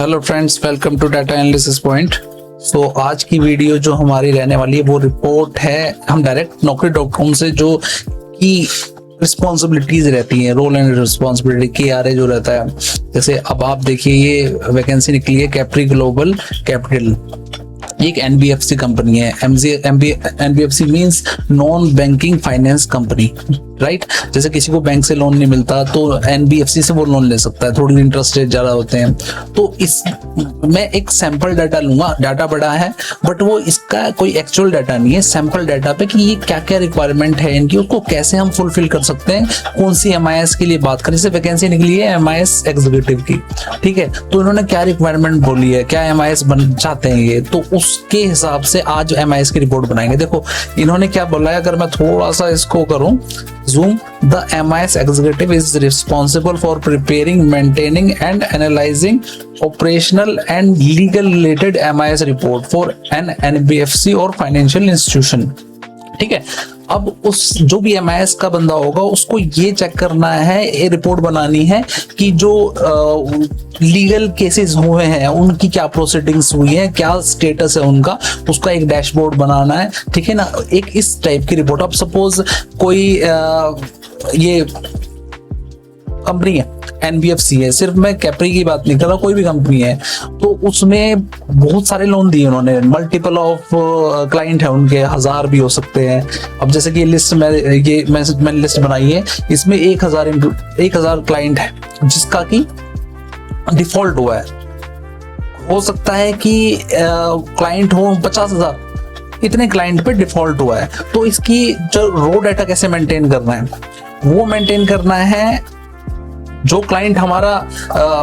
Hello friends, welcome to data analysis point. So आज की video जो हमारी रहने वाली है वो रिपोर्ट है। हम डायरेक्ट naukri.com से जो की रिस्पॉन्सिबिलिटीज रहती हैं, रोल एंड रिस्पॉन्सिबिलिटी KRA जो रहता है। जैसे अब आप देखिए ये वैकेंसी निकली है कैप्री ग्लोबल कैपिटल, एक NBFC कंपनी है। NBFC means non banking finance company, right. जैसे किसी को बैंक से लोन नहीं मिलता तो NBFC से वो लोन ले सकता है, थोड़ी इंटरेस्ट रेट ज्यादा होते हैं। तो इस मैं एक सैंपल डाटा लूंगा, डाटा बड़ा है बट वो इसका कोई एक्चुअल डाटा नहीं है, सैंपल डाटा पे कि ये क्या क्या रिक्वायरमेंट है इनकी, उसको कैसे हम फुलफिल कर सकते हैं, कौन सी MIS के लिए बात करें। जैसे वैकेंसी निकली है MIS एग्जीक्यूटिव की, ठीक है, तो इन्होंने क्या रिक्वायरमेंट बोली है, क्या MIS बन चाहते हैं ये, तो उसके हिसाब से आज MIS की रिपोर्ट बनाएंगे। देखो इन्होंने क्या बोला है, अगर मैं थोड़ा सा इसको करूं zoom, the MIS executive is responsible for preparing, maintaining and analyzing operational and legal related MIS report for an NBFC or financial institution। ठीक है, अब उस जो भी MIS का बंदा होगा उसको ये चेक करना है, ये रिपोर्ट बनानी है कि जो लीगल केसेस हुए हैं उनकी क्या प्रोसीडिंग्स हुई है, क्या स्टेटस है उनका, उसका एक डैशबोर्ड बनाना है। ठीक है ना, एक इस टाइप की रिपोर्ट। अब सपोज कोई ये कंपनी है NBFC है, सिर्फ मैं कैप्री की बात नहीं कर रहा, कोई भी कंपनी है, तो उसमें बहुत सारे लोन दिए उन्होंने, मल्टीपल ऑफ क्लाइंट है उनके, 1000 भी हो सकते हैं। अब जैसे कि लिस्ट में मैंने लिस्ट बनाई है, इसमें 1000 क्लाइंट है जिसका की डिफॉल्ट हुआ है। हो सकता है कि क्लाइंट हो 50,000, इतने क्लाइंट पे डिफॉल्ट हुआ है। तो इसकी जो रो डाटा कैसे मेंटेन करना है, वो मेंटेन करना है जो क्लाइंट हमारा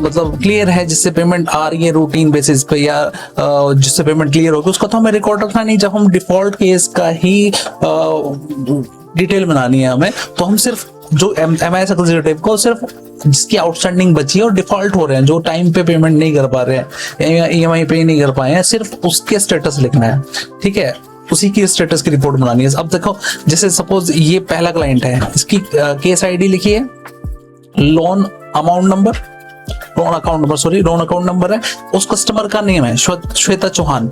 मतलब क्लियर है, जिससे पेमेंट आ रही है रूटीन बेसिस पे, या जिससे पेमेंट क्लियर होगी, उसका तो हमें रिकॉर्ड रखना नहीं। जब हम डिफॉल्ट केस का ही डिटेल बनानी है हमें, तो हम सिर्फ जो MIS एग्जीक्यूटिव को सिर्फ जिसकी आउटस्टैंडिंग बची है और डिफॉल्ट हो रहे हैं, जो टाइम पे पेमेंट नहीं कर पा रहे हैं या EMI पे नहीं कर पाए हैं, सिर्फ उसके स्टेटस लिखना है। ठीक है, उसी की स्टेटस की रिपोर्ट बनानी है। अब देखो जैसे सपोज ये पहला क्लाइंट है, इसकी केस ID लिखी है, लोन अकाउंट नंबर है, उस कस्टमर का नेम है श्वेता चौहान,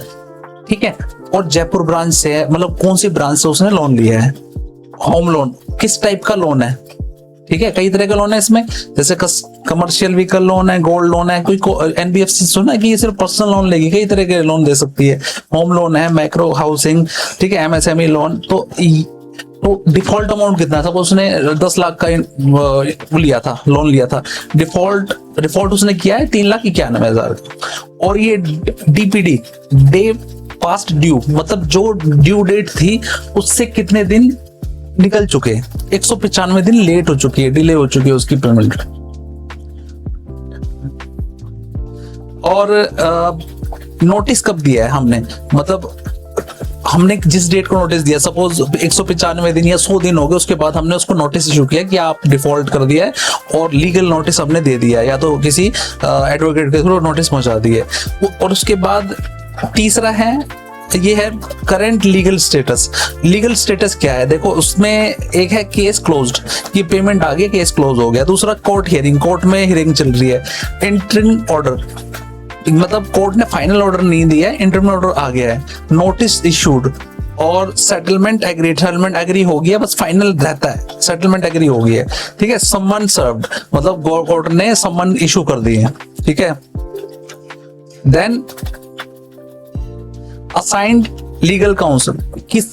ठीक है, और जयपुर ब्रांच से है, मतलब कौन सी ब्रांच से उसने लोन लिया है, होम लोन, किस टाइप का लोन है। ठीक है, कई तरह का लोन है इसमें, जैसे कमर्शियल व्हीकल लोन है, गोल्ड लोन है, कोई NBFC सुना कि ये सिर्फ पर्सनल लोन लेगी, कई तरह के लोन दे सकती है, होम लोन है, माइक्रो हाउसिंग, ठीक है, MSME लोन। तो डिफॉल्ट अमाउंट कितना था, उसने 10 लाख का लिया था, लोन लिया था, डिफॉल्ट उसने किया है 3,91,000 का। और ये DPD, डे पास्ट ड्यू, मतलब जो ड्यू डेट थी उससे कितने दिन निकल चुके, 195 दिन लेट हो चुकी है, डिले हो चुकी है उसकी पेमेंट। और नोटिस कब दिया है हमने, मतलब हमने जिस डेट को नोटिस दिया, सपोज 195 दिन या 100 दिन हो गए, उसके बाद हमने उसको नोटिस इशू किया कि आप डिफॉल्ट कर दिया है, और लीगल नोटिस हमने दे दिया है, या तो किसी एडवोकेट के थ्रू नोटिस पहुंचा दी है। और उसके बाद तीसरा है, ये है current legal status. Legal status क्या है, देखो उसमें एक है केस क्लोज्ड, ये पेमेंट आ गई, केस क्लोज हो गया। दूसरा कोर्ट हियरिंग, कोर्ट में हियरिंग चल रही है। इंटरिम ऑर्डर, मतलब कोर्ट ने फाइनल ऑर्डर नहीं दिया है, इंटरिम ऑर्डर आ गया है। नोटिस इशूड, और सेटलमेंट एग्री हो गया, बस फाइनल रहता है, सेटलमेंट एग्री हो गई है। ठीक है, समन सर्व्ड, मतलब कोर्ट ने समन इशू कर दिए। ठीक है, देन असाइंड लीगल काउंसिल, किस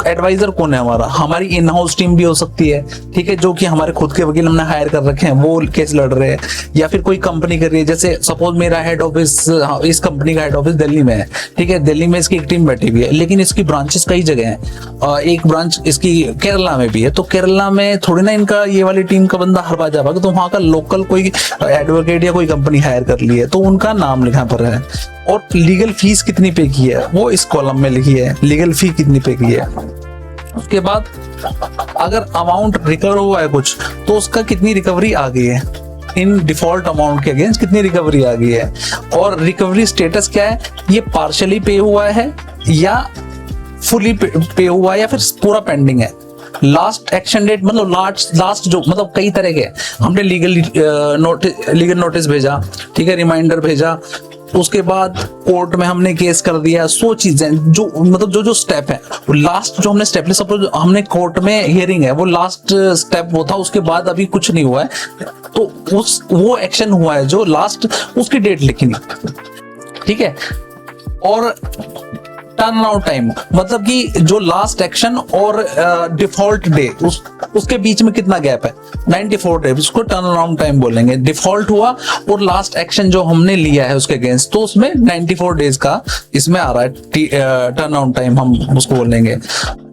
एडवाइजर कौन है हमारा, हमारी इन हाउस टीम भी हो सकती है, ठीक है, जो कि हमारे खुद के वकील हमने हायर कर रखे हैं, वो केस लड़ रहे हैं, या फिर कोई कंपनी कर रही है। जैसे सपोज मेरा हेड ऑफिस, इस कंपनी का हेड ऑफिस दिल्ली में है, ठीक है, दिल्ली में इसकी एक टीम बैठी हुई है, लेकिन इसकी ब्रांचेस कई जगह हैं। एक ब्रांच इसकी केरला में भी है, तो केरला में थोड़ी ना इनका ये वाली टीम का बंदा हर बार जा पाएगा, तो वहां का लोकल कोई एडवोकेट या कोई कंपनी हायर कर ली है, तो उनका नाम लिखा पर है। और लीगल फीस कितनी पे की है वो इस कॉलम में लिखी है, लीगल फी कितनी पे की है। उसके बाद अगर अमाउंट रिकवर हुआ है कुछ, तो उसका कितनी रिकवरी आ गई है, इन डिफॉल्ट अमाउंट के अगेंस्ट कितनी रिकवरी आ गई है, और रिकवरी स्टेटस क्या है, ये पार्शियली पे हुआ है या फुली पे हुआ है या फिर पूरा पेंडिंग है। लास्ट एक्शन डेट, मतलब लास्ट जो, मतलब कई तरह के, हमने लीगल नोटिस भेजा, ठीक है, रिमाइंडर भेजा, उसके बाद कोर्ट में हमने केस कर दिया, 100 चीजें जो मतलब जो स्टेप है, लास्ट जो हमने स्टेप लिया, सपोज हमने कोर्ट में हियरिंग है, वो लास्ट स्टेप वो था, उसके बाद अभी कुछ नहीं हुआ है, तो वो एक्शन हुआ है जो लास्ट, उसकी डेट लिखनी, ठीक है। और टर्न आउट टाइम मतलब कि जो लास्ट एक्शन और डिफॉल्ट डे उसके बीच में कितना गैप है, 94 डे, उसको टर्न अराउंड टाइम बोलेंगे। डिफॉल्ट हुआ और लास्ट एक्शन जो हमने लिया है उसके अगेंस्ट, तो उसमें 94 डेज का इसमें आ रहा है टर्न अराउंड टाइम, हम उसको बोलेंगे।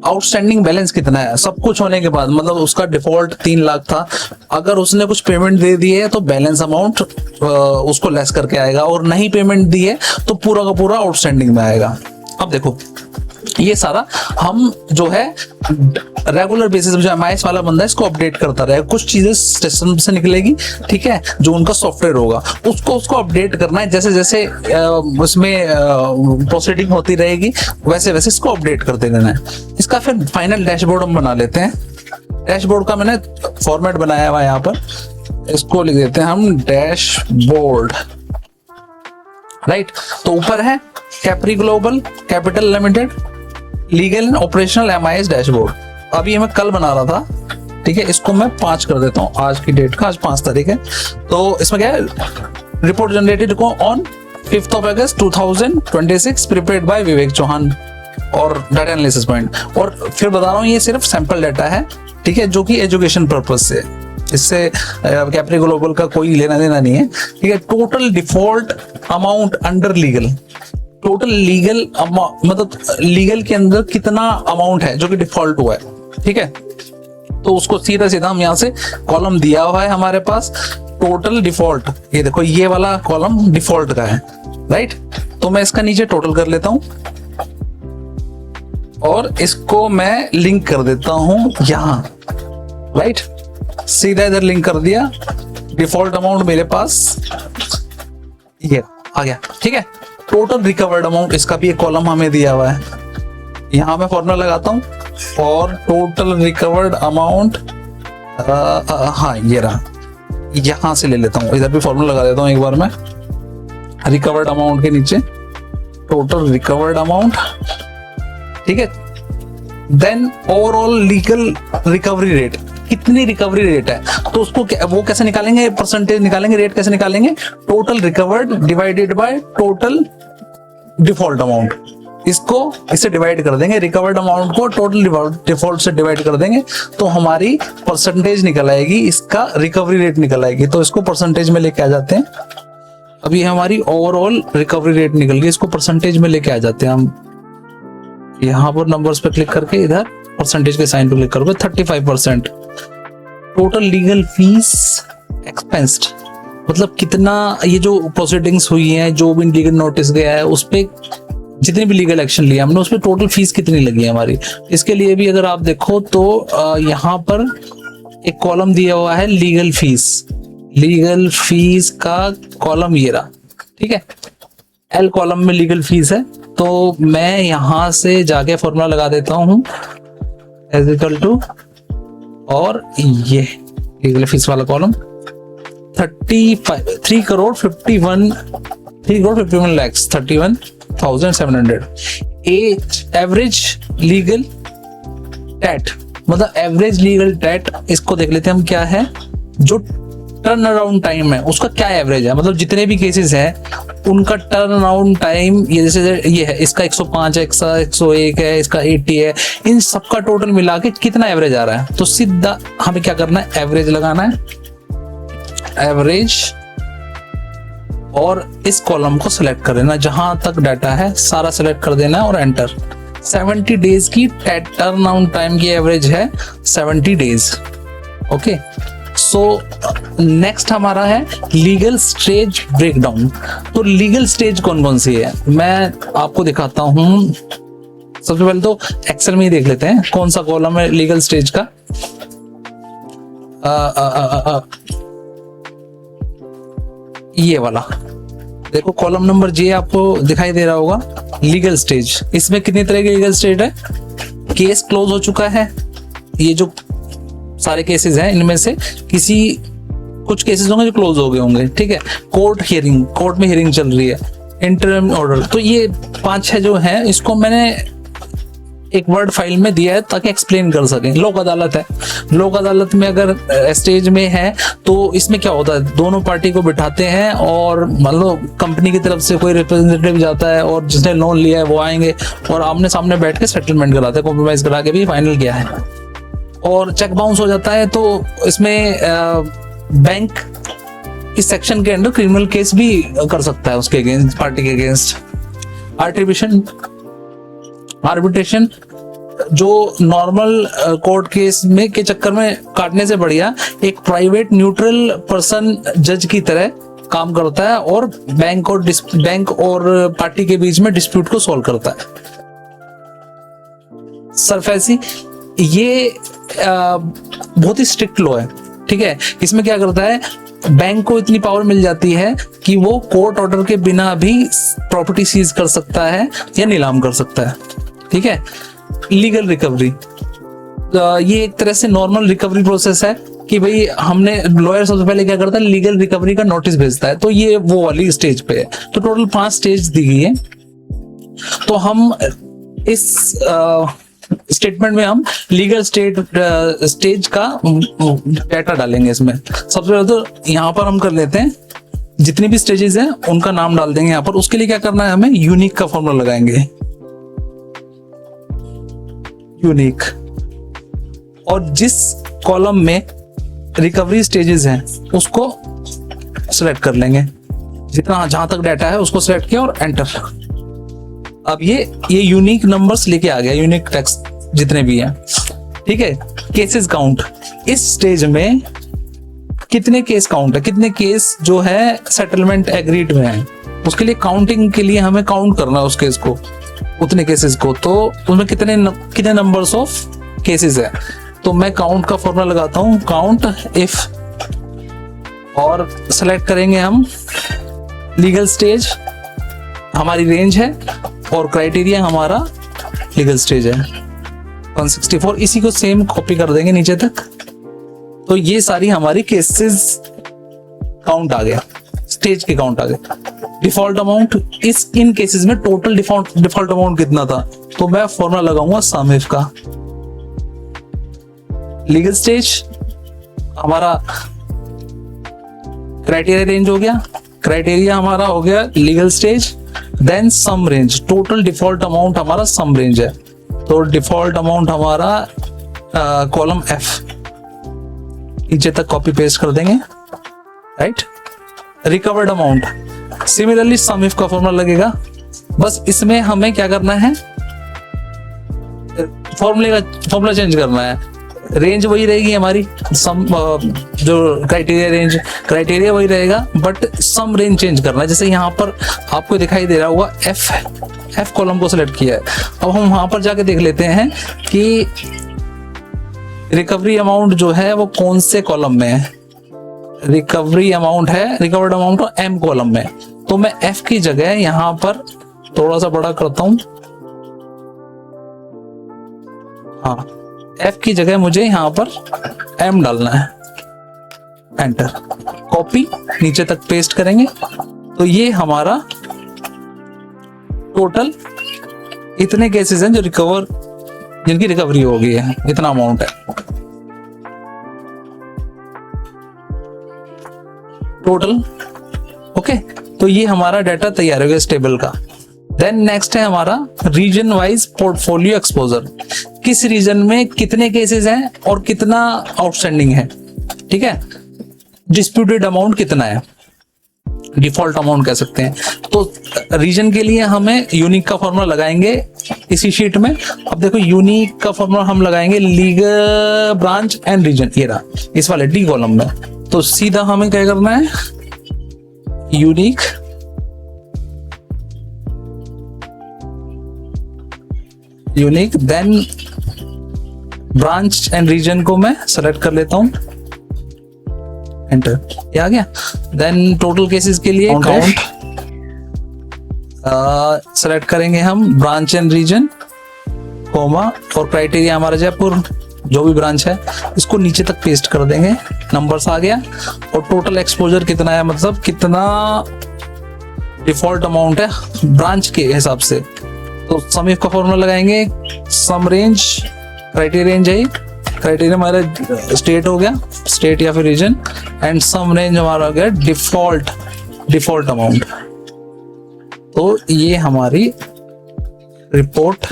आउटस्टैंडिंग बैलेंस कितना है, सब कुछ होने के बाद, मतलब उसका डिफॉल्ट 3 लाख था, अगर उसने कुछ पेमेंट दे दी है तो बैलेंस अमाउंट उसको लेस करके आएगा, और नहीं पेमेंट दी है तो पूरा का पूरा आउटस्टैंडिंग में आएगा। अब देखो ये सारा हम जो है रेगुलर बेसिस पे जो एमआईएस वाला बंदा है इसको अपडेट करता रहेगा, कुछ चीजें स्टेशन से निकलेगी, ठीक है, जो उनका सॉफ्टवेयर होगा उसको अपडेट करना है, जैसे जैसे उसमें प्रोसीडिंग होती रहेगी वैसे वैसे इसको अपडेट करते रहना है। इसका फिर फाइनल डैशबोर्ड हम बना लेते हैं। डैशबोर्ड का मैंने फॉर्मेट बनाया हुआ है यहाँ पर, इसको लिख देते हैं हम डैशबोर्ड, राइट। तो ऊपर है Capri global capital limited legal and operational MIS dashboard, अभी ये मैं कल बना रहा था, ठीक है, इसको मैं 5 कर देता हूँ आज की डेट का, आज 5 तारीख है। तो इसमें क्या है, रिपोर्ट जनरेटेड को on 5th of August 2026 prepared by Vivek Chauhan और डाटा एनालिसिस पॉइंट। और फिर बता रहा हूँ ये सिर्फ सैंपल डाटा है, ठीक है, जो कि एजुकेशन पर्पज से, इससे कैप्री ग्लोबल का कोई लेना देना नहीं है, ठीक है। Total default amount under legal, total legal मतलब लीगल के अंदर कितना अमाउंट है जो कि डिफॉल्ट हुआ है, ठीक है। तो उसको सीधा सीधा हम यहाँ से कॉलम दिया हुआ है हमारे पास, टोटल डिफॉल्ट, ये देखो ये वाला कॉलम डिफॉल्ट का है, राइट। तो मैं इसका नीचे टोटल कर लेता हूं और इसको मैं लिंक कर देता हूं यहां, राइट, सीधा इधर लिंक कर दिया। डिफॉल्ट अमाउंट मेरे पास ये आ गया, ठीक है। टोटल रिकवर्ड अमाउंट, इसका भी एक कॉलम हमें दिया हुआ है, यहां मैं फॉर्मूला लगाता हूं, और टोटल रिकवर्ड अमाउंट, हाँ ये रहा, यहां से ले लेता हूं, इधर भी फॉर्मूला लगा देता हूं एक बार मैं, रिकवर्ड अमाउंट के नीचे टोटल रिकवर्ड अमाउंट, ठीक है। Then overall legal recovery rate, कितनी रिकवरी रेट है, तो उसको वो कैसे निकालेंगे, परसेंटेज निकालेंगे, रेट कैसे निकालेंगे, total recovered divided by total default amount, इससे डिवाइड कर देंगे, रिकवर्ड अमाउंट को टोटल डिफॉल्ट से डिवाइड कर देंगे, तो हमारी परसेंटेज निकल आएगी, इसका रिकवरी रेट निकल आएगी, तो इसको परसेंटेज में लेके आ जाते हैं। अब ये हमारी ओवरऑल रिकवरी रेट निकल गई, इसको परसेंटेज में लेके आ जाते हैं हम, यहाँ पर नंबर्स पे क्लिक करके इधर परसेंटेज के साइन पे क्लिक करोगे, 35%। टोटल लीगल फीस एक्सपेंस्ड, मतलब कितना ये जो प्रोसीडिंग्स हुई हैं, जो भी लीगल नोटिस गया है, उस पे जितनी भी लीगल एक्शन लिया हमने, उस पे टोटल फीस कितनी लगी है हमारी। इसके लिए भी अगर आप देखो तो यहाँ पर एक कॉलम दिया हुआ है लीगल फीस का कॉलम ये रहा, ठीक है, एल कॉलम में लीगल फीस है। तो मैं यहां से जाके फॉर्मूला लगा देता हूं एज इक्वल टू, और ये लीगल फीस वाला column 3 crore 51 lakhs 31,700। Average legal टेट, मतलब एवरेज लीगल टेट, इसको देख लेते हैं हम क्या है, जो टर्न अराउंड टाइम है उसका क्या एवरेज है, मतलब जितने भी केसेस हैं उनका टर्न अराउंड टाइम, ये जैसे ये है, इसका 105 है, इसका 101 है, इसका 80 है, इन सबका टोटल मिला के कितना एवरेज आ रहा है। तो सीधा हमें क्या करना है, एवरेज लगाना है, एवरेज, और इस कॉलम को सिलेक्ट कर देना, जहां तक डाटा है सारा सिलेक्ट कर देना और एंटर। 70 डेज की टर्न अराउंड टाइम की एवरेज है 70 डेज, ओके। सो नेक्स्ट हमारा है लीगल स्टेज ब्रेकडाउन। तो लीगल स्टेज कौन कौन सी है मैं आपको दिखाता हूं। सबसे पहले तो एक्सेल में ही देख लेते हैं कौन सा कॉलम है लीगल स्टेज का। ये वाला देखो, कॉलम नंबर जे आपको दिखाई दे रहा होगा, लीगल स्टेज। इसमें कितनी तरह के लीगल स्टेज है, केस क्लोज हो चुका है, ये जो सारे केसेस हैं इनमें से कुछ केसेस होंगे जो क्लोज हो गए होंगे, ठीक है। कोर्ट हियरिंग, कोर्ट में हियरिंग चल रही है, इंटरिम ऑर्डर। तो ये 5-6 जो है इसको मैंने एक वर्ड फाइल में दिया है ताकि एक्सप्लेन कर सकें। लोक अदालत है, लोक अदालत में अगर स्टेज में है तो इसमें क्या होता है, दोनों पार्टी को बिठाते हैं और मान लो कंपनी की तरफ से कोई रिप्रेजेंटेटिव जाता है और जिसने लोन लिया है वो आएंगे और आमने सामने बैठ के सेटलमेंट कराते हैं, कॉम्प्रोमाइज करा के भी फाइनल किया है। और चेक बाउंस हो जाता है तो इसमें बैंक इस सेक्शन के अंडर क्रिमिनल केस भी कर सकता है उसके अगेंस्ट, पार्टी के अगेंस्ट। आर्बिट्रेशन जो नॉर्मल कोर्ट केस में के चक्कर में काटने से बढ़िया एक प्राइवेट न्यूट्रल पर्सन जज की तरह काम करता है और बैंक और पार्टी के बीच में डिस्प्यूट को सॉल्व करता है। सरफेसी ये बहुत ही स्ट्रिक्ट लॉ है, ठीक है। इसमें क्या करता है, बैंक को इतनी पावर मिल जाती है कि वो कोर्ट ऑर्डर के बिना भी प्रॉपर्टी सीज कर सकता है या नीलाम कर सकता है, ठीक है। लीगल रिकवरी, ये एक तरह से नॉर्मल रिकवरी प्रोसेस है कि भाई हमने लॉयर सबसे पहले क्या करता है, लीगल रिकवरी का नोटिस भेजता है, तो ये वो वाली स्टेज पे है। तो टोटल 5 स्टेज दी गई है। तो हम इस स्टेटमेंट में हम लीगल स्टेज का डाटा डालेंगे इसमें। सबसे पहले तो यहाँ पर हम कर लेते हैं, जितनी भी स्टेजेस हैं उनका नाम डाल देंगे यहाँ पर। उसके लिए क्या करना है, हमें यूनिक का फॉर्मूला लगाएंगे, यूनिक। और जिस कॉलम में रिकवरी स्टेजेस हैं उसको सिलेक्ट कर लेंगे, जितना जहां तक डाटा है उसको सिलेक्ट किया और एंटर। अब ये यूनिक नंबर्स लेके आ गया, यूनिक टेक्स्ट जितने भी हैं, ठीक है। केसेस काउंट, इस स्टेज में कितने केस काउंट है, कितने केस जो है सेटलमेंट एग्रीड में है, उसके लिए काउंटिंग के लिए हमें काउंट करना है उस केस को, उतने केसेस को। तो उसमें कितने नंबर्स ऑफ केसेस है, तो मैं काउंट का फॉर्मूला लगाता हूं, काउंट इफ, और सेलेक्ट करेंगे हम लीगल स्टेज, हमारी रेंज है और क्राइटेरिया हमारा लीगल स्टेज है 164। इसी को सेम कॉपी कर देंगे नीचे तक। तो ये सारी हमारी केसेस काउंट आ गया, स्टेज के काउंट आ गए। डिफॉल्ट अमाउंट, इन केसेस में टोटल डिफॉल्ट अमाउंट कितना था, तो मैं फॉर्मूला लगाऊंगा सम इफ का। लीगल स्टेज हमारा क्राइटेरिया रेंज हो गया, क्राइटेरिया हमारा हो गया legal stage, then sum range, total default amount हमारा सम रेंज है, तो डिफॉल्ट अमाउंट हमारा कॉलम एफ नीचे तक कॉपी पेस्ट कर देंगे, right. Recovered amount, similarly sum if का फॉर्मूला लगेगा। बस इसमें हमें क्या करना है, फॉर्मूला चेंज करना है। रेंज वही रहेगी हमारी, सम जो क्राइटेरिया वही रहेगा, बट सम रेंज चेंज करना है। जैसे यहाँ पर आपको दिखाई दे रहा होगा एफ कॉलम को सिलेक्ट किया है। अब हम वहां पर जाके देख लेते हैं कि रिकवरी अमाउंट जो है वो कौन से कॉलम में है। रिकवरी अमाउंट है, रिकवर्ड अमाउंट एम कॉलम में, तो मैं एफ की जगह यहां पर थोड़ा सा बड़ा करता हूं, हाँ, एफ की जगह मुझे यहां पर एम डालना है, एंटर, कॉपी नीचे तक पेस्ट करेंगे। तो ये हमारा टोटल इतने केसेस हैं जिनकी रिकवरी हो गई है, इतना अमाउंट है टोटल। ओके, तो ये हमारा डाटा तैयार हो गया इस टेबल का। देन नेक्स्ट है हमारा रीजन वाइज पोर्टफोलियो एक्सपोजर, किस रीजन में कितने केसेस हैं और कितना आउटस्टैंडिंग है, ठीक है। डिस्प्यूटेड अमाउंट कितना है, डिफॉल्ट अमाउंट कह सकते हैं। तो रीजन के लिए हमें यूनिक का फॉर्मूला लगाएंगे इसी शीट में। अब देखो यूनिक का फॉर्मूला हम लगाएंगे लीगल ब्रांच एंड रीजन, ये रहा इस वाले डी कॉलम में। तो सीधा हमें क्या करना है, unique then branch and region को मैं सेलेक्ट कर लेता हूं, एंटर, ये आ गया। देन टोटल केसेस के लिए काउंट सेलेक्ट करेंगे हम, ब्रांच एंड रीजन, कोमा, और क्राइटेरिया हमारा जयपुर जो भी ब्रांच है, इसको नीचे तक पेस्ट कर देंगे, नंबर्स आ गया। और टोटल एक्सपोजर कितना है, मतलब कितना डिफॉल्ट अमाउंट है ब्रांच के हिसाब से। तो सम इफ का फॉर्मूला लगाएंगे, सम रेंज क्राइटेरिया रेंज है, क्राइटेरिया हमारा स्टेट हो गया, स्टेट या फिर रीजन, एंड सम रेंज हमारा हो गया डिफॉल्ट अमाउंट। तो ये हमारी रिपोर्ट,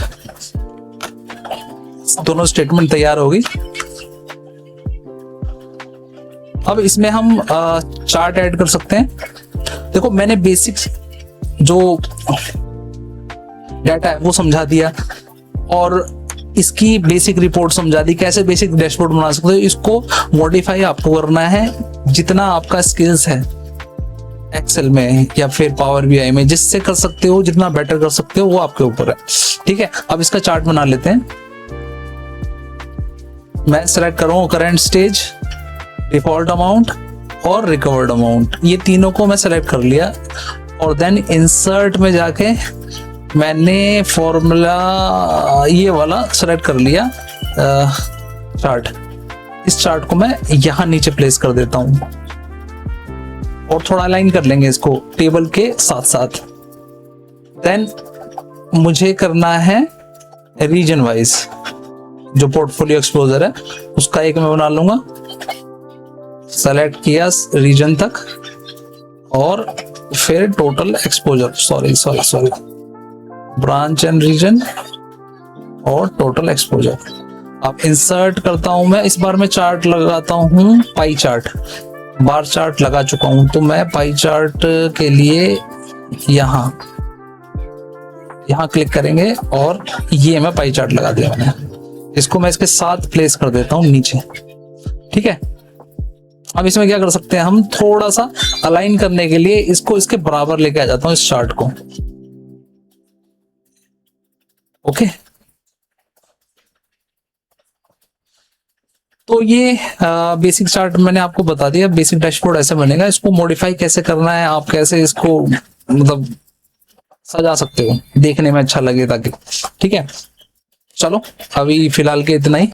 दोनों स्टेटमेंट तैयार होगी। अब इसमें हम चार्ट ऐड कर सकते हैं। देखो मैंने बेसिक्स जो डाटा है वो समझा दिया और इसकी बेसिक रिपोर्ट समझा दी, कैसे बेसिक डैशबोर्ड बना सकते हो। इसको मॉडिफाई आपको करना है जितना आपका स्किल्स है एक्सेल में या फिर पावर बीआई में, जिससे कर सकते हो, जितना बेटर कर सकते हो वो आपके ऊपर है। ठीक है, अब इसका चार्ट बना लेते हैं। मैं सेलेक्ट करूँ करंट स्टेज, डिफॉल्ट अमाउंट और रिकवर्ड अमाउंट, ये तीनों को मैं सेलेक्ट कर लिया और देन इंसर्ट में जाके मैंने फॉर्मूला ये वाला सेलेक्ट कर लिया चार्ट। इस चार्ट को मैं यहां नीचे प्लेस कर देता हूं और थोड़ा अलाइन कर लेंगे इसको टेबल के साथ साथ। देन मुझे करना है रीजन वाइज, जो पोर्टफोलियो एक्सपोजर है उसका एक मैं बना लूंगा, सेलेक्ट किया रीजन तक और फिर total exposure, sorry branch and region और टोटल एक्सपोजर। अब इंसर्ट करता हूं मैं, इस बार मैं चार्ट लगाता हूं पाई चार्ट, बार चार्ट लगा चुका हूं, तो मैं पाई चार्ट के लिए यहां क्लिक करेंगे और ये मैं पाई चार्ट लगा दिया मैंने। इसको मैं इसके साथ प्लेस कर देता हूं नीचे। ठीक है, अब इसमें क्या कर सकते हैं हम, थोड़ा सा अलाइन करने के लिए इसको इसके बराबर लेके आ जाता हूं इस चार्ट को। ओके, तो ये बेसिक चार्ट मैंने आपको बता दिया, बेसिक डैशबोर्ड ऐसे बनेगा। इसको मॉडिफाई कैसे करना है, आप कैसे इसको मतलब सजा सकते हो देखने में अच्छा लगे ताकि। ठीक है, चलो अभी फिलहाल के इतना ही।